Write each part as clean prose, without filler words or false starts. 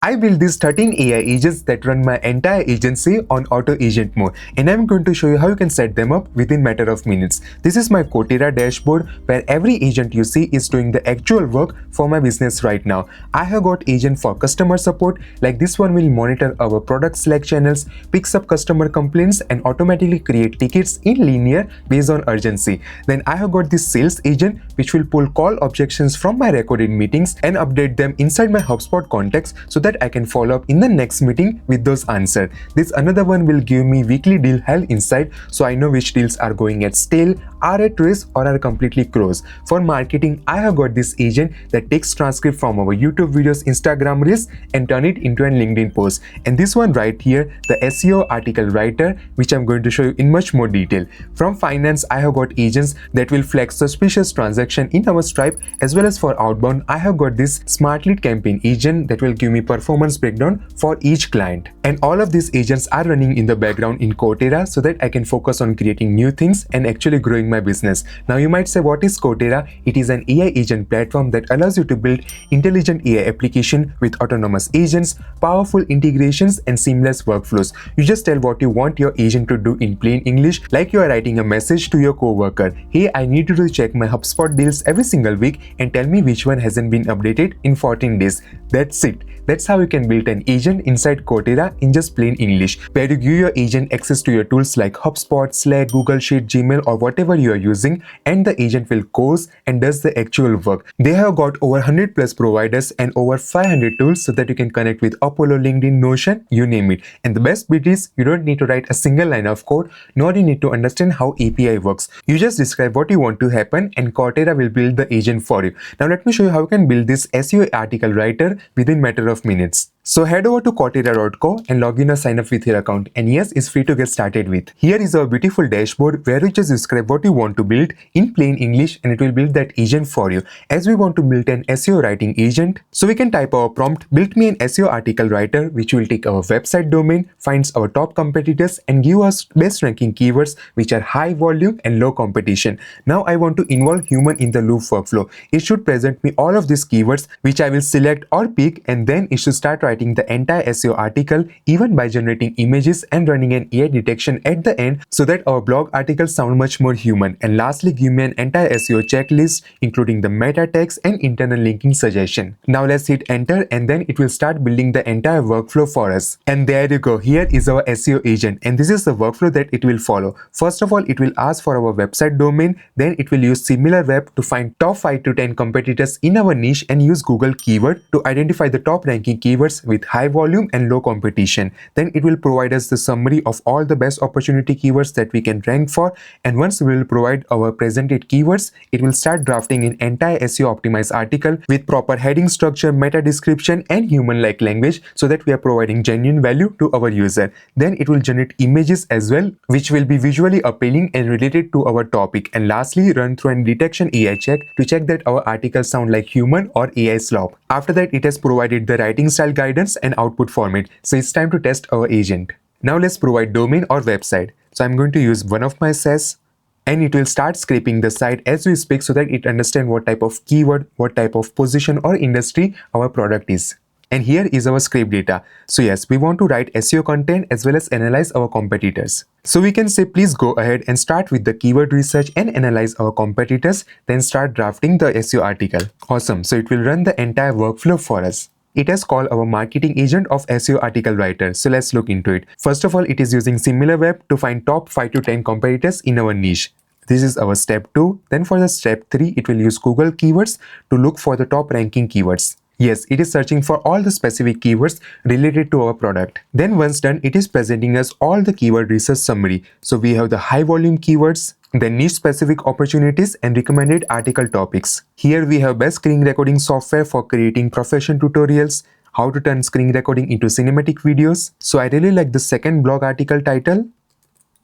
I built these 13 AI agents that run my entire agency on auto agent mode, and I'm going to show you how you can set them up within matter of minutes. This is my Cotera dashboard where every agent you see is doing the actual work for my business right now. I have got agent for customer support, like this one will monitor our product Slack channels, picks up customer complaints and automatically create tickets in linear based on urgency. Then I have got this sales agent which will pull call objections from my recorded meetings and update them inside my HubSpot contacts so that I can follow up in the next meeting with those answered. This another one will give me weekly deal health insight so I know which deals are going at stale, are at risk or are completely closed. For marketing, I have got this agent that takes transcript from our YouTube videos, Instagram reels and turn it into a LinkedIn post. And this one right here, the SEO article writer, which I'm going to show you in much more detail. From finance, I have got agents that will flag suspicious transaction in our Stripe, as well as for outbound, I have got this smart lead campaign agent that will give me performance breakdown for each client. And all of these agents are running in the background in Cotera so that I can focus on creating new things and actually growing my business. Now you might say, what is Cotera? It is an AI agent platform that allows you to build intelligent AI application with autonomous agents, powerful integrations and seamless workflows. You just tell what you want your agent to do in plain English, like you are writing a message to your coworker. Hey, I need you to check my HubSpot deals every single week and tell me which one hasn't been updated in 14 days. That's it. That's how you can build an agent inside Cotera in just plain English, where you give your agent access to your tools like HubSpot, Slack, Google Sheet, Gmail or whatever you are using, and the agent will course and does the actual work. They have got over 100 plus providers and over 500 tools so that you can connect with Apollo, LinkedIn, Notion, you name it. And the best bit is you don't need to write a single line of code, nor you need to understand how API works. You just describe what you want to happen and Cotera will build the agent for you. Now let me show you how you can build this SEO article writer within matter of minutes. So head over to Cotera.co and log in or sign up with your account, and yes, it's free to get started with. Here is our beautiful dashboard where you just describe what you want to build in plain English and it will build that agent for you. As we want to build an SEO writing agent, so we can type our prompt, build me an SEO article writer, which will take our website domain, finds our top competitors and give us best ranking keywords which are high volume and low competition. Now I want to involve human in the loop workflow. It should present me all of these keywords which I will select or pick, and then it should start writing the entire SEO article, even by generating images and running an AI detection at the end so that our blog articles sound much more human. And lastly, give me an entire SEO checklist including the meta tags and internal linking suggestion. Now let's hit enter and then it will start building the entire workflow for us. And there you go, here is our SEO agent and this is the workflow that it will follow. First of all, it will ask for our website domain, then it will use SimilarWeb to find top 5 to 10 competitors in our niche and use Google keyword to identify the top ranking keywords with high volume and low competition. Then it will provide us the summary of all the best opportunity keywords that we can rank for, and once we will provide our presented keywords, it will start drafting an entire SEO optimized article with proper heading structure, meta description and human-like language so that we are providing genuine value to our user. Then it will generate images as well, which will be visually appealing and related to our topic, and lastly run through an detection AI check to check that our articles sound like human or AI slop. After that, it has provided the writing style guidance and output format, so it's time to test our agent. Now let's provide domain or website. So I'm going to use one of my SaaS and it will start scraping the site as we speak so that it understands what type of keyword, what type of position or industry our product is. And here is our scrape data. So yes, we want to write SEO content as well as analyze our competitors. So we can say please go ahead and start with the keyword research and analyze our competitors, then start drafting the SEO article. Awesome, so it will run the entire workflow for us. It has called our marketing agent of SEO article writer. So let's look into it. First of all, it is using SimilarWeb to find top 5 to 10 competitors in our niche. This is our step 2. Then for the step 3, it will use Google keywords to look for the top ranking keywords. Yes, it is searching for all the specific keywords related to our product. Then once done, it is presenting us all the keyword research summary. So we have the high volume keywords, then niche specific opportunities and recommended article topics. Here we have best screen recording software for creating profession tutorials, how to turn screen recording into cinematic videos. So I really like the second blog article title.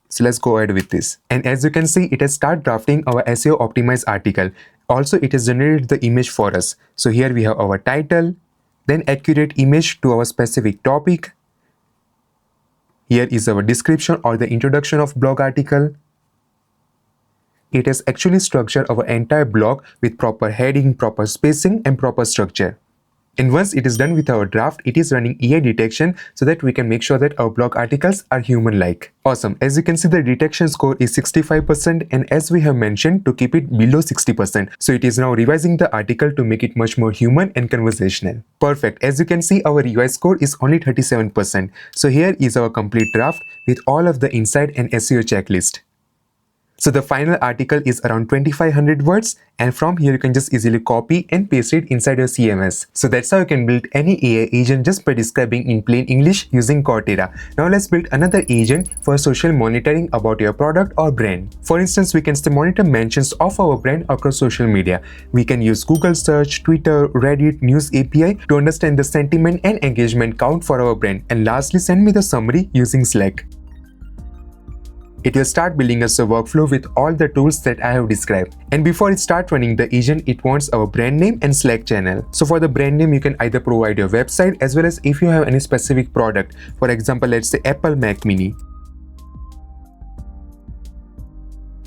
So let's go ahead with this. And as you can see, it has started drafting our SEO optimized article. Also, it has generated the image for us. So here we have our title, then accurate image to our specific topic. Here is our description or the introduction of blog article. It has actually structured our entire blog with proper heading, proper spacing and proper structure. And once it is done with our draft, it is running AI detection so that we can make sure that our blog articles are human-like. Awesome. As you can see, the detection score is 65%, and as we have mentioned, to keep it below 60%. So it is now revising the article to make it much more human and conversational. Perfect. As you can see, our revise score is only 37%. So here is our complete draft with all of the insight and SEO checklist. So the final article is around 2500 words, and from here you can just easily copy and paste it inside your CMS. So that's how you can build any AI agent just by describing in plain English using Cotera. Now let's build another agent for social monitoring about your product or brand. For instance, we can still monitor mentions of our brand across social media. We can use Google search, Twitter, Reddit, News API to understand the sentiment and engagement count for our brand. And lastly, send me the summary using Slack. It will start building us a workflow with all the tools that I have described. And before it starts running the agent, it wants our brand name and Slack channel. So for the brand name, you can either provide your website as well as if you have any specific product. For example, let's say Apple Mac Mini.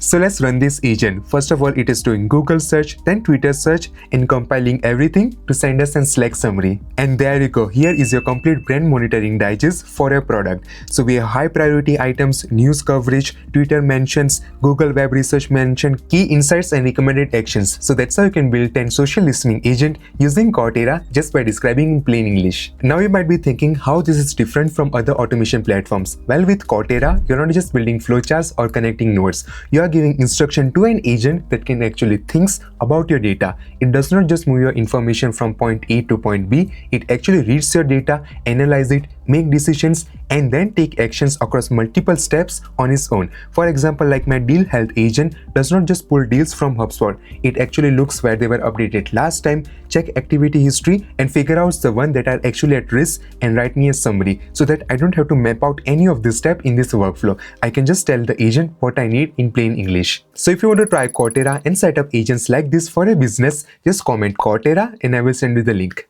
So let's run this agent. First of all, it is doing Google search, then Twitter search, and compiling everything to send us a Slack summary. And there you go. Here is your complete brand monitoring digest for your product. So we have high priority items, news coverage, Twitter mentions, Google web research mention, key insights and recommended actions. So that's how you can build 10 social listening agent using Cotera just by describing in plain English. Now you might be thinking how this is different from other automation platforms. Well, with Cotera, you're not just building flowcharts or connecting nodes. You are giving instruction to an agent that can actually think about your data. It does not just move your information from point A to point B, it actually reads your data, analyze it, make decisions, and then take actions across multiple steps on its own. For example, like my deal health agent does not just pull deals from HubSpot. It actually looks where they were updated last time, check activity history, and figure out the one that are actually at risk and write me a summary so that I don't have to map out any of this step in this workflow. I can just tell the agent what I need in plain English. So if you want to try Cotera and set up agents like this for a business, just comment Cotera and I will send you the link.